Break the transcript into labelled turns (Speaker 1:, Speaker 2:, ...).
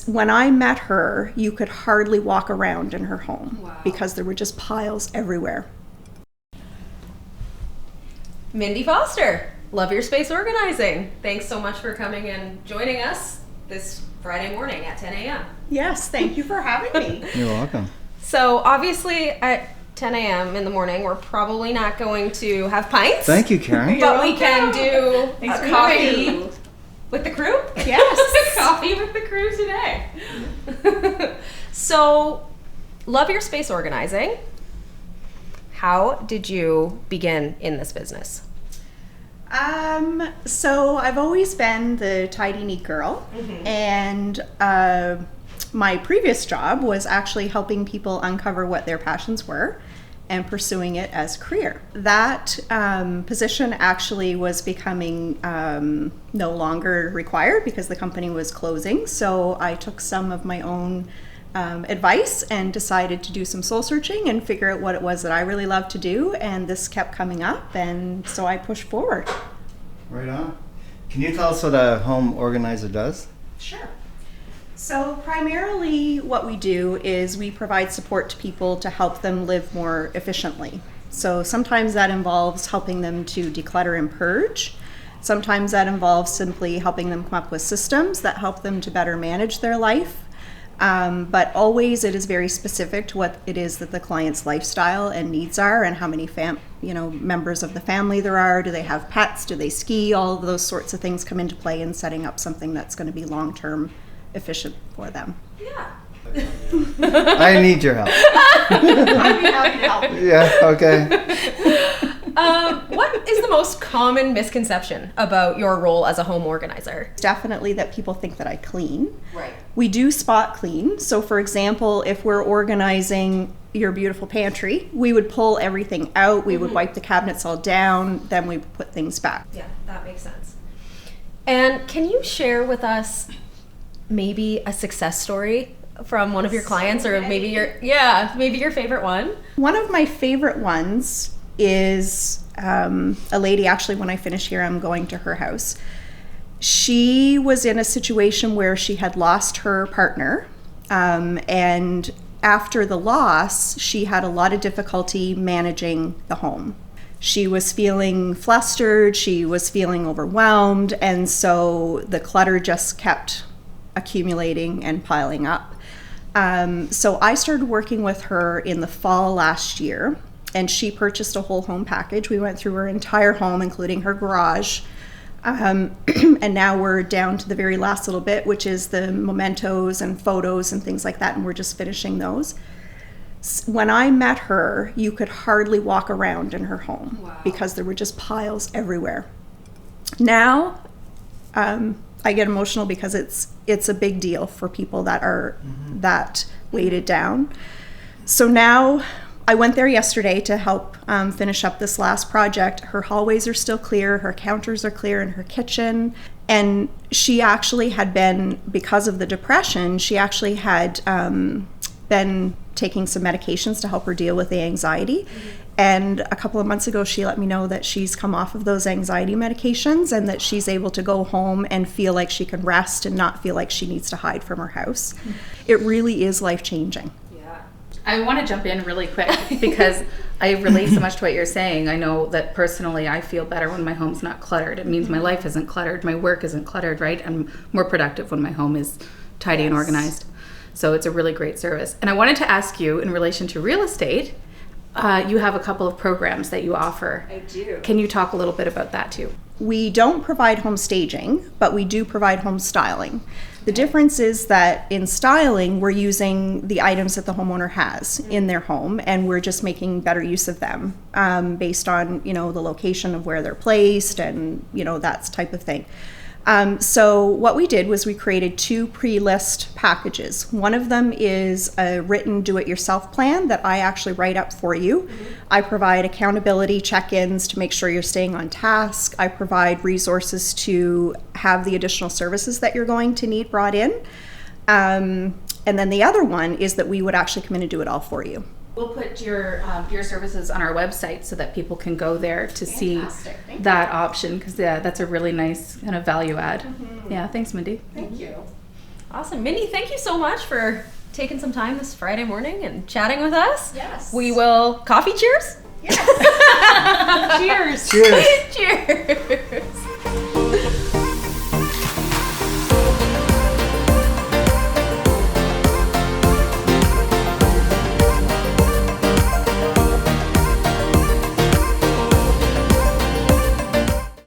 Speaker 1: When I met her, you could hardly walk around in her home.
Speaker 2: Wow.
Speaker 1: Because there were just piles everywhere.
Speaker 2: Mindy Foster, Love Your Space Organizing. Thanks so much for coming and joining us this Friday morning at 10 a.m.
Speaker 1: Yes, thank you for having me.
Speaker 3: You're welcome.
Speaker 2: So obviously at 10 a.m. in the morning, we're probably not going to have pints.
Speaker 3: Thank you, Karen.
Speaker 2: But we can do
Speaker 1: Thanks
Speaker 2: a
Speaker 1: for
Speaker 2: coffee
Speaker 1: having me.
Speaker 2: with the crew?
Speaker 1: Yes.
Speaker 2: Coffee with the crew today. So, Love Your Space Organizing. How did you begin in this business?
Speaker 1: So I've always been the tidy, neat girl, and my previous job was actually helping people uncover what their passions were and pursuing it as a career. That position actually was becoming no longer required because the company was closing, so I took some of my own advice and decided to do some soul searching and figure out what it was that I really loved to do, and this kept coming up, and so I pushed forward.
Speaker 3: Right on. Can you tell us what a home organizer does?
Speaker 1: Sure. So primarily what we do is we provide support to people to help them live more efficiently. So sometimes that involves helping them to declutter and purge. Sometimes that involves simply helping them come up with systems that help them to better manage their life. But always it is very specific to what it is that the client's lifestyle and needs are, and how many members of the family there are. Do they have pets? Do they ski? All of those sorts of things come into play in setting up something that's going to be long-term efficient for them.
Speaker 2: Yeah.
Speaker 3: I need your help.
Speaker 1: I'd be happy to help.
Speaker 3: Yeah, okay.
Speaker 2: What is the most common misconception about your role as a home organizer?
Speaker 1: Definitely that people think that I clean.
Speaker 2: Right.
Speaker 1: We do spot clean. So for example, if we're organizing your beautiful pantry, we would pull everything out, we would wipe the cabinets all down, then we would put things back.
Speaker 2: Yeah, that makes sense. And can you share with us maybe a success story from one of your clients, or maybe your favorite one?
Speaker 1: One of my favorite ones is a lady, actually when I finish here I'm going to her house. She was in a situation where she had lost her partner, and after the loss she had a lot of difficulty managing the home. She was feeling flustered, she was feeling overwhelmed, and so the clutter just kept accumulating and piling up. So I started working with her in the fall last year, and she purchased a whole home package. We went through her entire home, including her garage. And now we're down to the very last little bit, which is the mementos and photos and things like that, and we're just finishing those. When I met her, you could hardly walk around in her home.
Speaker 2: Wow.
Speaker 1: Because there were just piles everywhere. Now, I get emotional because it's a big deal for people that are that weighted down. So now I went there yesterday to help finish up this last project. Her hallways are still clear, her counters are clear in her kitchen, and she actually had been, because of the depression, she actually had been taking some medications to help her deal with the anxiety. And a couple of months ago, she let me know that she's come off of those anxiety medications and that she's able to go home and feel like she can rest and not feel like she needs to hide from her house. It really is life-changing.
Speaker 2: Yeah.
Speaker 4: I want to jump in really quick because I relate so much to what you're saying. I know that personally I feel better when my home's not cluttered. It means my life isn't cluttered, my work isn't cluttered, right? I'm more productive when my home is tidy and organized. So it's a really great service. And I wanted to ask you, in relation to real estate, you have a couple of programs that you offer.
Speaker 2: I do.
Speaker 4: Can you talk a little bit about that too?
Speaker 1: We don't provide home staging, but we do provide home styling. The difference is that in styling, we're using the items that the homeowner has in their home, and we're just making better use of them based on, the location of where they're placed and, that type of thing. So what we did was we created 2 pre-list packages. One of them is a written do-it-yourself plan that I actually write up for you. I provide accountability check-ins to make sure you're staying on task. I provide resources to have the additional services that you're going to need brought in. And then the other one is that we would actually come in and do it all for you.
Speaker 4: We'll put your services on our website so that people can go there to
Speaker 1: Fantastic.
Speaker 4: see
Speaker 1: Thank
Speaker 4: that option, because that's a really nice kind of value add. Yeah, thanks, Mindy.
Speaker 1: Thank you.
Speaker 2: Awesome. Mindy, thank you so much for taking some time this Friday morning and chatting with us.
Speaker 1: Yes.
Speaker 2: We will coffee cheers.
Speaker 1: Yes.
Speaker 2: Cheers.
Speaker 3: Cheers.
Speaker 2: Cheers.